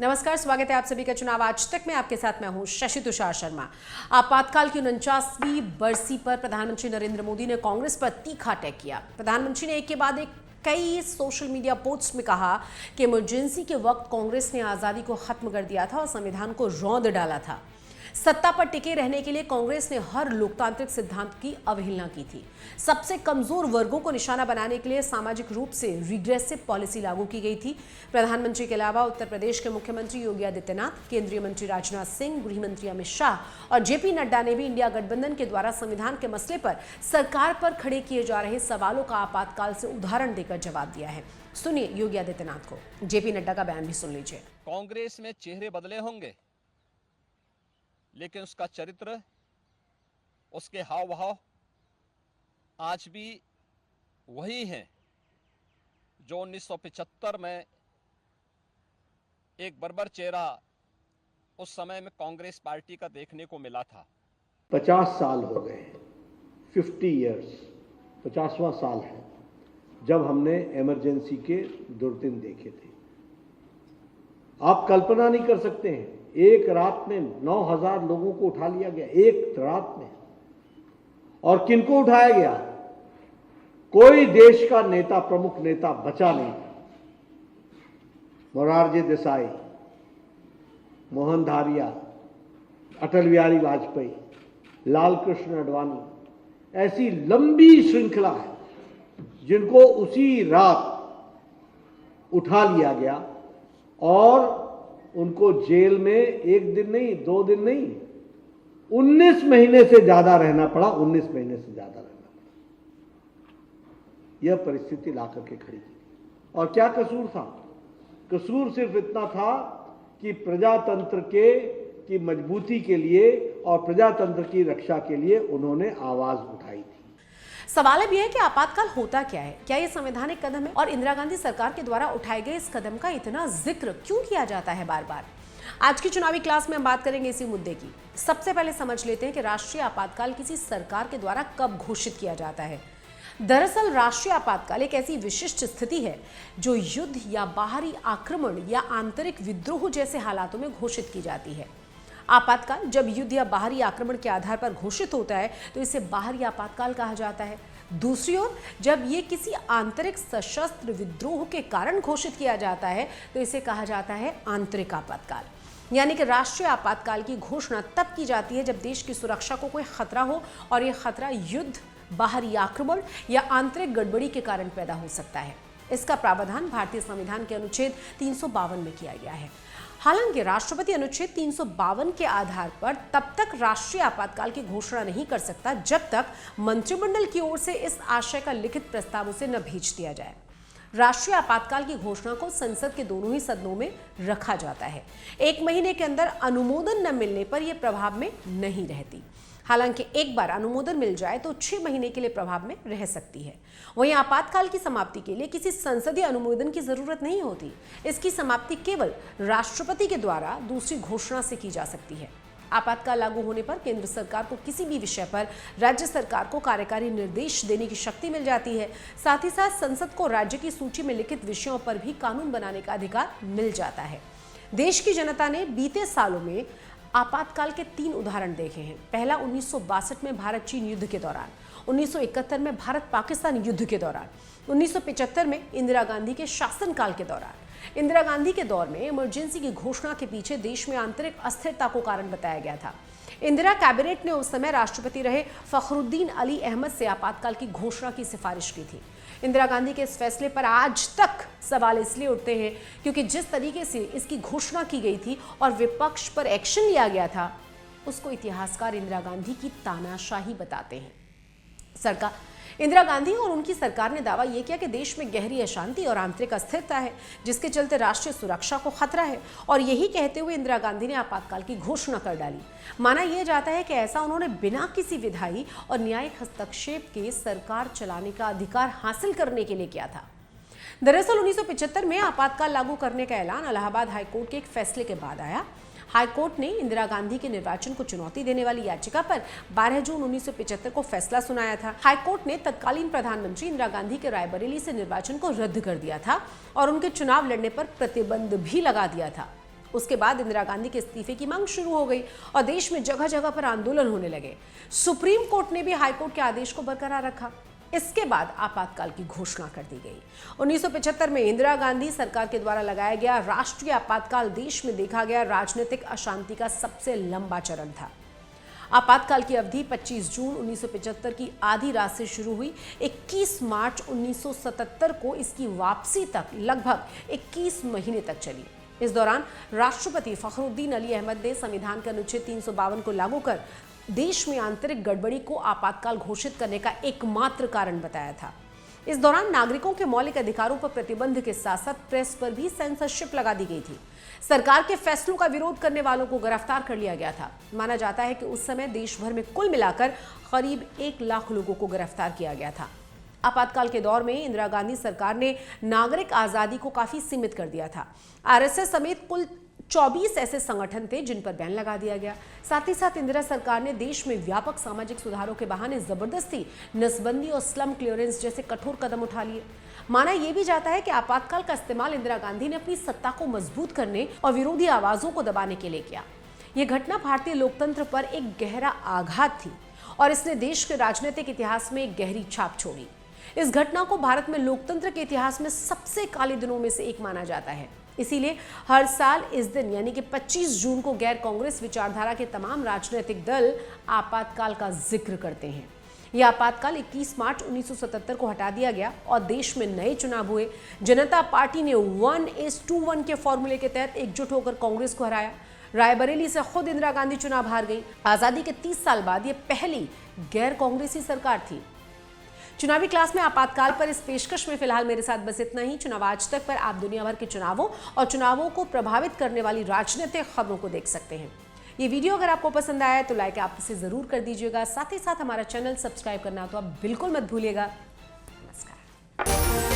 नमस्कार, स्वागत है आप सभी का चुनाव आज तक में। आपके साथ मैं हूं शशि तुषार शर्मा। आपातकाल की 49वीं बरसी पर प्रधानमंत्री नरेंद्र मोदी ने कांग्रेस पर तीखा अटैक किया। प्रधानमंत्री ने एक के बाद एक कई सोशल मीडिया पोस्ट में कहा कि इमरजेंसी के वक्त कांग्रेस ने आजादी को खत्म कर दिया था और संविधान को रौंद डाला था। सत्ता पर टिके रहने के लिए कांग्रेस ने हर लोकतांत्रिक सिद्धांत की अवहेलना की थी। सबसे कमजोर वर्गों को निशाना बनाने के लिए सामाजिक रूप से रिग्रेसिव पॉलिसी लागू की गई थी। प्रधानमंत्री के अलावा उत्तर प्रदेश के मुख्यमंत्री योगी आदित्यनाथ, केंद्रीय मंत्री राजनाथ सिंह, गृह मंत्री अमित शाह और जेपी नड्डा ने भी इंडिया गठबंधन के द्वारा संविधान के मसले पर सरकार पर खड़े किए जा रहे सवालों का आपातकाल से उदाहरण देकर जवाब दिया है। सुनिए योगी आदित्यनाथ को, जेपी नड्डा का बयान भी सुन लीजिए। कांग्रेस में चेहरे बदले होंगे, लेकिन उसका चरित्र, उसके हाव भाव आज भी वही हैं जो 1975 में एक बर्बर चेहरा उस समय में कांग्रेस पार्टी का देखने को मिला था। 50 साल हो गए, 50 इयर्स, 50वां साल है जब हमने इमरजेंसी के दुर्दिन देखे थे। आप कल्पना नहीं कर सकते हैं, एक रात में 9,000 लोगों को उठा लिया गया, एक रात में। और किनको उठाया गया? कोई देश का नेता, प्रमुख नेता बचा नहीं। मोरारजी देसाई, मोहन धारिया, अटल बिहारी वाजपेयी, लाल कृष्ण आडवाणी, ऐसी लंबी श्रृंखला है जिनको उसी रात उठा लिया गया और उनको जेल में एक दिन नहीं, 2 दिन नहीं, 19 महीने से ज्यादा रहना पड़ा। 19 महीने से ज्यादा रहना पड़ा। यह परिस्थिति लाकर के खड़ी की। और क्या कसूर था? कसूर सिर्फ इतना था कि प्रजातंत्र की मजबूती के लिए और प्रजातंत्र की रक्षा के लिए उन्होंने आवाज उठाई थी। सवाल अब यह है कि आपातकाल होता क्या है, क्या यह संवैधानिक कदम है और इंदिरा गांधी सरकार के द्वारा उठाए गए इस कदम का इतना जिक्र क्यों किया जाता है बार बार? आज की चुनावी क्लास में हम बात करेंगे इसी मुद्दे की। सबसे पहले समझ लेते हैं कि राष्ट्रीय आपातकाल किसी सरकार के द्वारा कब घोषित किया जाता है। दरअसल राष्ट्रीय आपातकाल एक ऐसी विशिष्ट स्थिति है जो युद्ध या बाहरी आक्रमण या आंतरिक विद्रोह जैसे हालातों में घोषित की जाती है। आपातकाल जब युद्ध या बाहरी आक्रमण के आधार पर घोषित होता है तो इसे बाहरी आपातकाल कहा जाता है। दूसरी ओर जब ये किसी आंतरिक सशस्त्र विद्रोह के कारण घोषित किया जाता है तो इसे कहा जाता है आंतरिक आपातकाल। यानी कि राष्ट्रीय आपातकाल की घोषणा तब की जाती है जब देश की सुरक्षा को कोई खतरा हो और यह खतरा युद्ध, बाहरी आक्रमण या आंतरिक गड़बड़ी के कारण पैदा हो सकता है। इसका प्रावधान भारतीय संविधान के अनुच्छेद 352 में किया गया है। हालांकि राष्ट्रपति अनुच्छेद 352 के आधार पर तब तक राष्ट्रीय आपातकाल की घोषणा नहीं कर सकता जब तक मंत्रिमंडल की ओर से इस आशय का लिखित प्रस्ताव उसे न भेज दिया जाए। राष्ट्रीय आपातकाल की घोषणा को संसद के दोनों ही सदनों में रखा जाता है। 1 महीने के अंदर अनुमोदन न मिलने पर यह प्रभाव में नहीं रहती। हालांकि एक बार अनुमोदन मिल जाए तो 6 महीने के लिए प्रभाव में रह सकती है। वहीं आपातकाल की समाप्ति के लिए किसी संसदीय अनुमोदन की जरूरत नहीं होती। इसकी समाप्ति केवल राष्ट्रपति के द्वारा दूसरी घोषणा से की जा सकती है। आपातकाल लागू होने पर केंद्र सरकार को किसी भी विषय पर राज्य सरकार को कार्यकारी निर्देश देने की शक्ति मिल जाती है। साथ ही साथ संसद को राज्य की सूची में लिखित विषयों पर भी कानून बनाने का अधिकार मिल जाता है। देश की जनता ने बीते सालों में आपातकाल के 3 उदाहरण देखे हैं। पहला 1962 में भारत चीन युद्ध के दौरान, 1971 में भारत पाकिस्तान युद्ध के दौरान, 1975 में इंदिरा गांधी के शासनकाल के दौरान। इंदिरा गांधी के दौर में इमरजेंसी की घोषणा के पीछे देश में आंतरिक अस्थिरता को कारण बताया गया था। इंदिरा कैबिनेट ने उस समय राष्ट्रपति रहे फखरुद्दीन अली अहमद से आपातकाल की घोषणा की सिफारिश की थी। इंदिरा गांधी के इस फैसले पर आज तक सवाल इसलिए उठते हैं क्योंकि जिस तरीके से इसकी घोषणा की गई थी और विपक्ष पर एक्शन लिया गया था उसको इतिहासकार इंदिरा गांधी की तानाशाही बताते हैं। इंदिरा गांधी और उनकी सरकार ने दावा यह किया कि देश में गहरी अशांति और आंतरिक अस्थिरता है जिसके चलते राष्ट्रीय सुरक्षा को खतरा है, और यही कहते हुए इंदिरा गांधी ने आपातकाल की घोषणा कर डाली। माना यह जाता है कि ऐसा उन्होंने बिना किसी विधायी और न्यायिक हस्तक्षेप के सरकार चलाने का अधिकार हासिल करने के लिए किया था। दरअसल 1975 में आपातकाल लागू करने का ऐलान इलाहाबाद हाईकोर्ट के एक फैसले के बाद आया। हाईकोर्ट ने इंदिरा गांधी के निर्वाचन को चुनौती देने वाली याचिका पर 12 जून 1975 को फैसला सुनाया था। हाईकोर्ट ने तत्कालीन प्रधानमंत्री इंदिरा गांधी के रायबरेली से निर्वाचन को रद्द कर दिया था और उनके चुनाव लड़ने पर प्रतिबंध भी लगा दिया था। उसके बाद इंदिरा गांधी के इस्तीफे की मांग शुरू हो गई और देश में जगह जगह पर आंदोलन होने लगे। सुप्रीम कोर्ट ने भी हाईकोर्ट के आदेश को बरकरार रखा। इसके बाद आपातकाल की घोषणा कर दी गई। 1975 में इंदिरा गांधी सरकार के द्वारा लगाया गया राष्ट्रीय आपातकाल देश में देखा गया राजनीतिक अशांति का सबसे लंबा चरण था। आपातकाल की अवधि 25 जून 1975 की आधी रात से शुरू हुई। 21 मार्च 1977 को इसकी वापसी तक लगभग 21 महीने तक चली। इस दौरान राष्ट्रपति फखरुद्दीन अली अहमद ने संविधान के अनुच्छेद 352 को लागू कर देश में आंतरिक गड़बड़ी को आपातकाल घोषित करने का एकमात्र कारण बताया था। इस दौरान नागरिकों के मौलिक अधिकारों पर प्रतिबंध के साथ साथ प्रेस पर भी सेंसरशिप लगा दी गई थी। सरकार के फैसलों का विरोध करने वालों को गिरफ्तार कर लिया गया था। माना जाता है कि उस समय देश भर में कुल मिलाकर करीब 1 लाख लोगों को गिरफ्तार किया गया था। आपातकाल के दौर में इंदिरा गांधी सरकार ने नागरिक आजादी को काफी सीमित कर दिया था। आरएसएस समेत कुल 24 ऐसे संगठन थे जिन पर बैन लगा दिया गया। साथ ही साथ इंदिरा सरकार ने देश में व्यापक सामाजिक सुधारों के बहाने जबरदस्ती नसबंदी और स्लम क्लियरेंस जैसे कठोर कदम उठा लिए। माना यह भी जाता है कि आपातकाल का इस्तेमाल इंदिरा गांधी ने अपनी सत्ता को मजबूत करने और विरोधी आवाजों को दबाने के लिए किया। यह घटना भारतीय लोकतंत्र पर एक गहरा आघात थी और इसने देश के राजनीतिक इतिहास में एक गहरी छाप छोड़ी। इस घटना को भारत में लोकतंत्र के इतिहास में सबसे काले दिनों में से एक माना जाता है। इसीलिए हर साल इस दिन यानी कि 25 जून को गैर कांग्रेस विचारधारा के तमाम राजनीतिक दल आपातकाल का जिक्र करते हैं। यह आपातकाल 21 मार्च 1977 को हटा दिया गया और देश में नए चुनाव हुए। जनता पार्टी ने 1:1 के फॉर्मूले के तहत एकजुट होकर कांग्रेस को हराया। रायबरेली से खुद इंदिरा गांधी चुनाव हार गई। आजादी के 30 साल बाद यह पहली गैर कांग्रेसी सरकार थी। चुनावी क्लास में आपातकाल पर इस पेशकश में फिलहाल मेरे साथ बस इतना ही। चुनाव आज तक पर आप दुनिया भर के चुनावों और चुनावों को प्रभावित करने वाली राजनीतिक खबरों को देख सकते हैं। ये वीडियो अगर आपको पसंद आया है तो लाइक आप इसे जरूर कर दीजिएगा। साथ ही साथ हमारा चैनल सब्सक्राइब करना तो आप बिल्कुल मत भूलिएगा। नमस्कार।